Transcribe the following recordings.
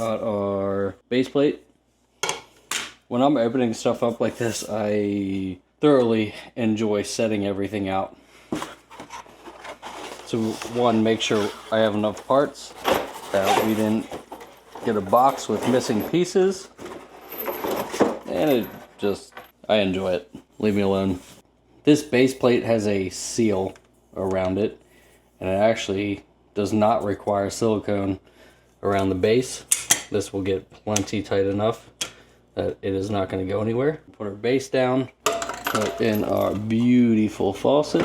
Got our base plate. When I'm opening stuff up like this, I thoroughly enjoy setting everything out. So one, make sure I have enough parts, that we didn't get a box with missing pieces. And I enjoy it. Leave me alone. This base plate has a seal around it, and it actually does not require silicone around the base. This will get plenty tight enough that it is not going to go anywhere. Put our base down, put in our beautiful faucet.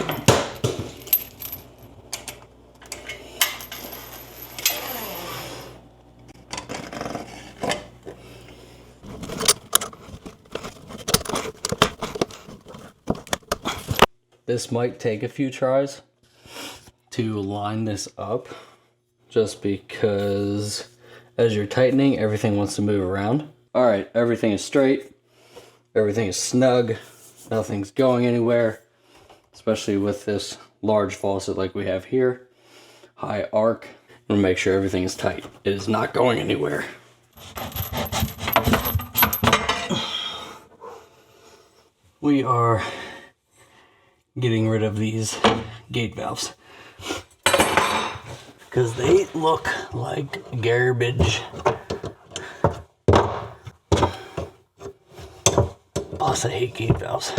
This might take a few tries to line this up, just because as you're tightening, everything wants to move around. All right, everything is straight, everything is snug, nothing's going anywhere, especially with this large faucet like we have here. High arc, and make sure everything is tight. It is not going anywhere. We are getting rid of these gate valves because they look like garbage. Plus, I hate gate valves.